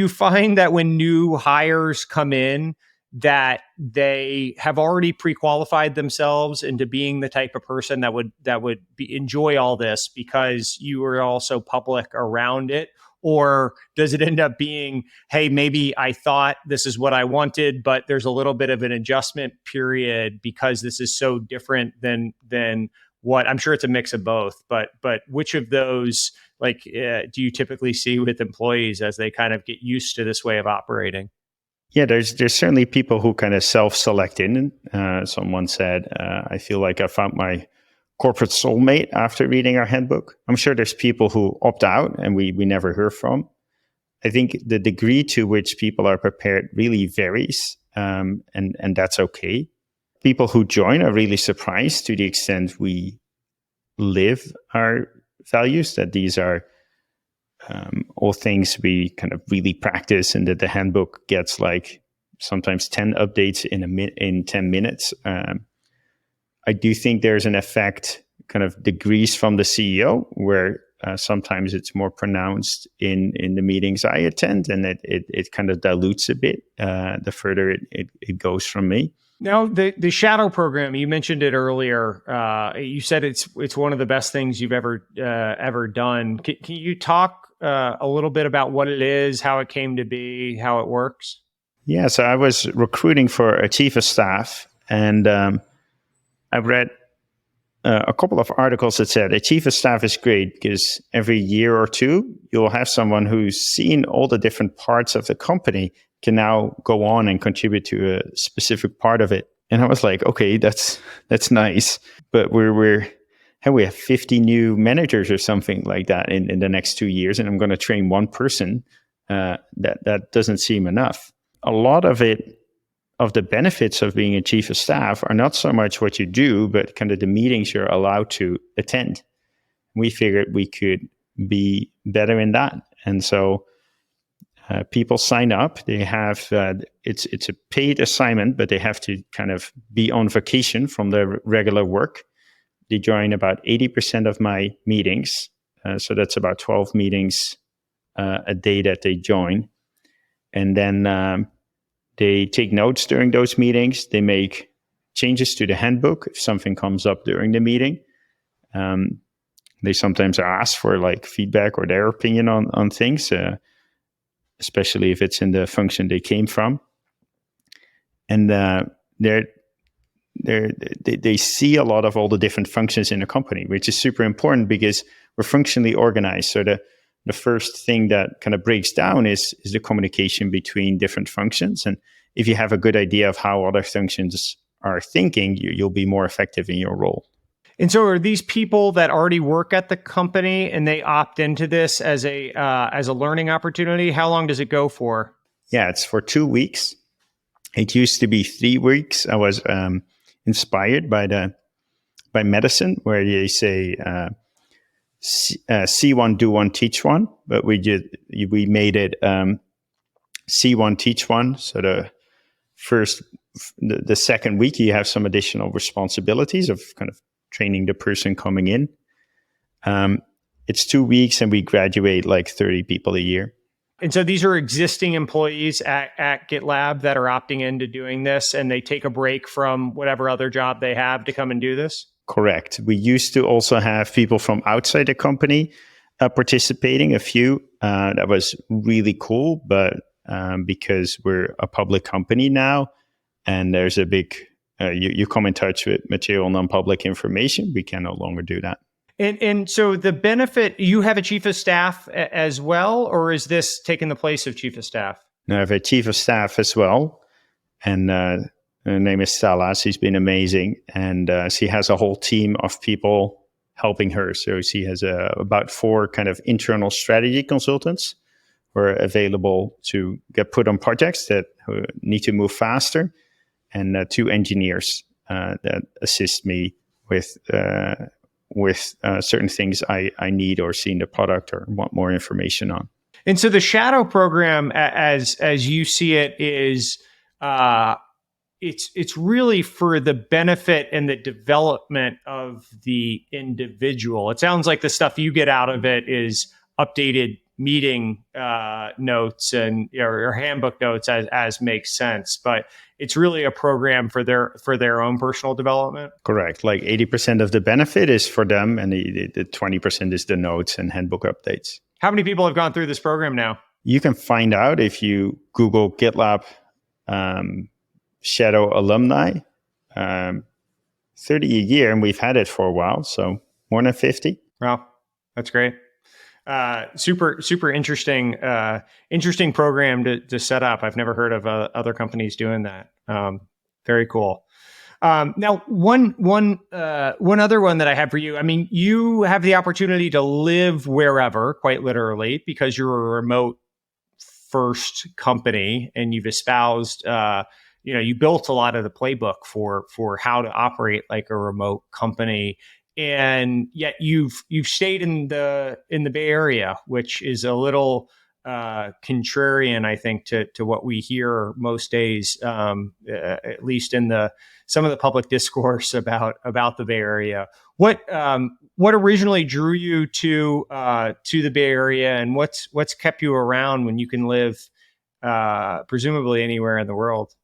find that when new hires come in, that they have already pre-qualified themselves into being the type of person that would enjoy all this because you are also public around it? Or does it end up being, hey, maybe I thought this is what I wanted, but there's a little bit of an adjustment period because this is so different than what I'm sure it's a mix of both, but which of those do you typically see with employees as they kind of get used to this way of operating? Yeah, there's certainly people who kind of self-select in. Someone said, I feel like I found my corporate soulmate after reading our handbook. I'm sure there's people who opt out and we never hear from. I think the degree to which people are prepared really varies, and that's okay. People who join are really surprised to the extent we live our values, that these are all things we kind of really practice, and that the handbook gets like sometimes 10 updates in 10 minutes. I do think there's an effect, kind of degrees from the CEO, where sometimes it's more pronounced in the meetings I attend, and it kind of dilutes a bit the further it goes from me. Now, the shadow program, you mentioned it earlier. You said it's one of the best things you've ever done. Can you talk a little bit about what it is, how it came to be, how it works? Yeah, so I was recruiting for a chief of staff, and I read a couple of articles that said a chief of staff is great because every year or two, you'll have someone who's seen all the different parts of the company can now go on and contribute to a specific part of it. And I was like, okay, that's nice. But we have 50 new managers or something like that in the next 2 years, and I'm going to train one person. That doesn't seem enough. A lot of the benefits of being a chief of staff are not so much what you do, but kind of the meetings you're allowed to attend. We figured we could be better in that. And so people sign up. They have, it's a paid assignment, but they have to kind of be on vacation from their regular work. They join about 80% of my meetings. So that's about 12 meetings a day that they join. And then they take notes during those meetings. They make changes to the handbook if something comes up during the meeting. They sometimes ask for like feedback or their opinion on things, especially if it's in the function they came from. And they see a lot of all the different functions in the company, which is super important because we're functionally organized. So the first thing that kind of breaks down is the communication between different functions. And if you have a good idea of how other functions are thinking, you'll be more effective in your role. And so are these people that already work at the company and they opt into this as a learning opportunity? How long does it go for? Yeah, it's for 2 weeks. It used to be 3 weeks. I was inspired by medicine, where they say see one, do one, teach one. But we made it see one, teach one. So the second week, you have some additional responsibilities of kind of training the person coming in. It's 2 weeks, and we graduate like 30 people a year. And so these are existing employees at GitLab that are opting into doing this, and they take a break from whatever other job they have to come and do this? Correct. We used to also have people from outside the company participating, a few. That was really cool, but because we're a public company now, and there's a big, you come in touch with material non-public information, we can no longer do that. And so the benefit, you have a chief of staff as well, or is this taking the place of chief of staff? No, I have a chief of staff as well, and her name is Stella. She's been amazing, and she has a whole team of people helping her. So she has about 4 kind of internal strategy consultants who are available to get put on projects that need to move faster, and 2 engineers that assist me with certain things I need or see in the product or want more information on. And so the shadow program, as you see it, is it's really for the benefit and the development of the individual. It sounds like the stuff you get out of it is updated meeting notes and or handbook notes as makes sense, but it's really a program for their own personal development. Correct. Like 80% of the benefit is for them, and the 20% is the notes and handbook updates. How many people have gone through this program now? You can find out if you Google GitLab Shadow alumni. 30 a year, and we've had it for a while, so more than 50. Wow, that's great. Super interesting program to set up. I've never heard of other companies doing that. Very cool. Now, one other one that I have for you. I mean, you have the opportunity to live wherever, quite literally, because you're a remote first company, and you've espoused, you built a lot of the playbook for how to operate like a remote company, and yet you've stayed in the Bay Area, which is a little contrarian, I think, to what we hear most days, at least in some of the public discourse about the Bay Area. What originally drew you to the Bay Area, and what's kept you around when you can live presumably anywhere in the world?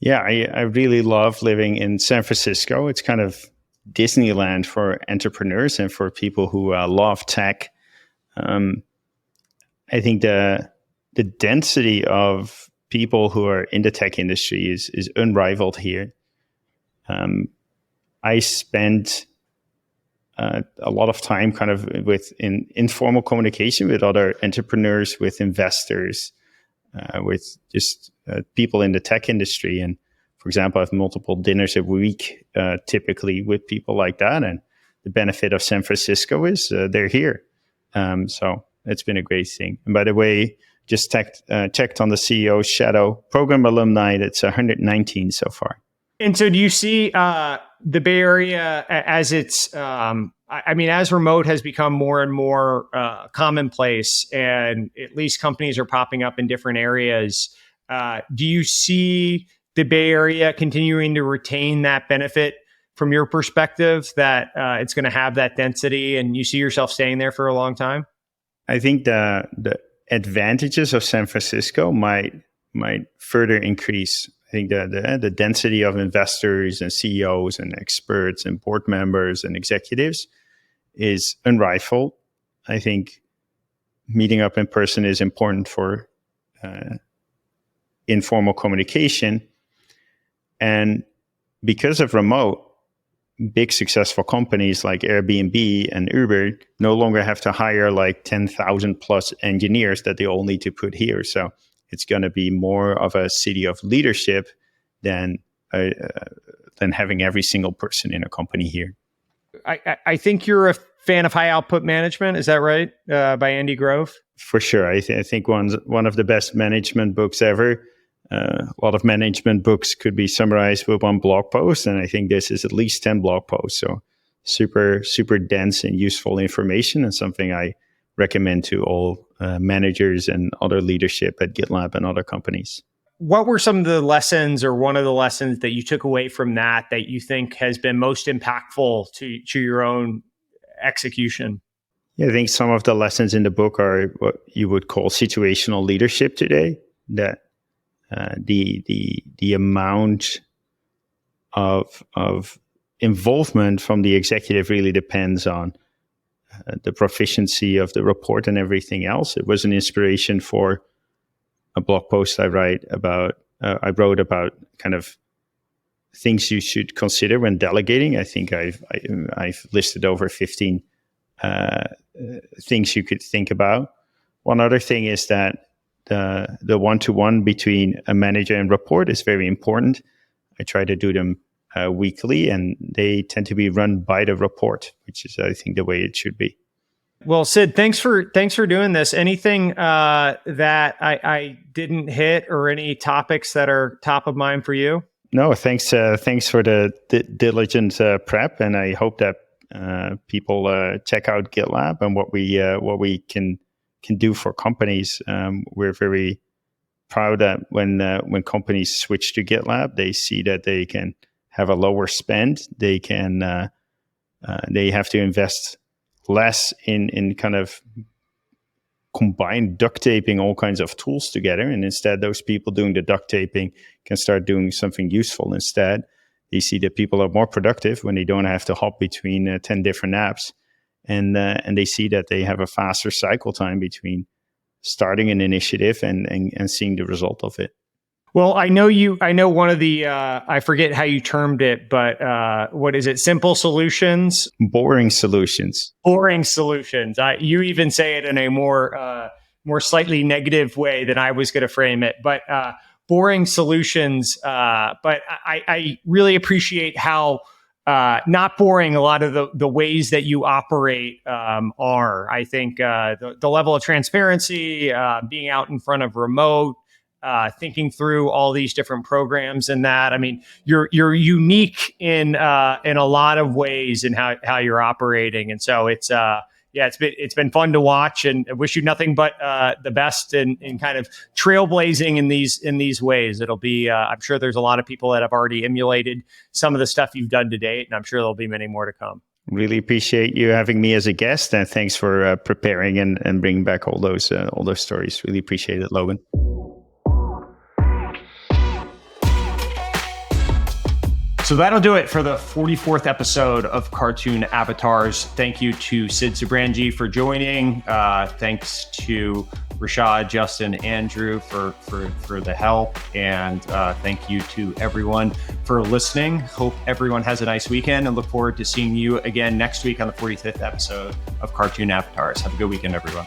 Yeah, I really love living in San Francisco. It's kind of Disneyland for entrepreneurs and for people who love tech. I think the density of people who are in the tech industry is unrivaled here. I spent a lot of time kind of in informal communication with other entrepreneurs, with investors, with just people in the tech industry. And for example, I have multiple dinners a week, typically with people like that. And the benefit of San Francisco is they're here. So it's been a great thing. And by the way, just checked on the CEO's shadow program alumni. That's 119 so far. And so do you see the Bay Area as it's, as remote has become more and more commonplace, and at least companies are popping up in different areas, do you see the Bay Area continuing to retain that benefit from your perspective, that it's going to have that density, and you see yourself staying there for a long time? I think the advantages of San Francisco might further increase. I think the density of investors and CEOs and experts and board members and executives is unrivaled. I think meeting up in person is important for informal communication. And because of remote, big successful companies like Airbnb and Uber no longer have to hire like 10,000 plus engineers that they all need to put here. So it's going to be more of a city of leadership than having every single person in a company here. I think you're a fan of High Output Management. Is that right? By Andy Grove? For sure. I think one of the best management books ever. A lot of management books could be summarized with one blog post, and I think this is at least 10 blog posts. So super, super dense and useful information, and something I recommend to all managers and other leadership at GitLab and other companies. What were some of the lessons, or one of the lessons that you took away from that you think has been most impactful to your own execution? Yeah, I think some of the lessons in the book are what you would call situational leadership today, that the amount of involvement from the executive really depends on the proficiency of the report and everything else. It was an inspiration for a blog post I wrote about kind of things you should consider when delegating. I think I've listed over 15 things you could think about. One other thing is that the one-to-one between a manager and report is very important. I try to do them weekly, and they tend to be run by the report, which is, I think, the way it should be. Well, Sid, thanks for doing this. Anything that I didn't hit, or any topics that are top of mind for you? No, thanks for the diligent prep, and I hope that people check out GitLab and what we can do for companies. We're very proud that when companies switch to GitLab, they see that they can have a lower spend. They have to invest less in kind of combined duct taping all kinds of tools together, and instead those people doing the duct taping can start doing something useful instead. You see that people are more productive when they don't have to hop between 10 different apps, and they see that they have a faster cycle time between starting an initiative and seeing the result of it. Well, I know one of the, I forget how you termed it, but what is it? Simple solutions? Boring solutions. Boring solutions. You even say it in a more slightly negative way than I was going to frame it, but boring solutions. But I really appreciate how not boring. A lot of the ways that you operate are. I think the level of transparency, being out in front of remote, thinking through all these different programs and that. I mean, you're unique in a lot of ways in how you're operating, and so it's been fun to watch, and I wish you nothing but the best in kind of trailblazing in these ways. It'll be I'm sure there's a lot of people that have already emulated some of the stuff you've done to date, and I'm sure there'll be many more to come. Really appreciate you having me as a guest, and thanks for preparing and bringing back all those stories. Really appreciate it, Logan. So that'll do it for the 44th episode of Cartoon Avatars. Thank you to Sid Sijbrandij for joining. Thanks to Rashad, Justin, Andrew for the help. And thank you to everyone for listening. Hope everyone has a nice weekend and look forward to seeing you again next week on the 45th episode of Cartoon Avatars. Have a good weekend, everyone.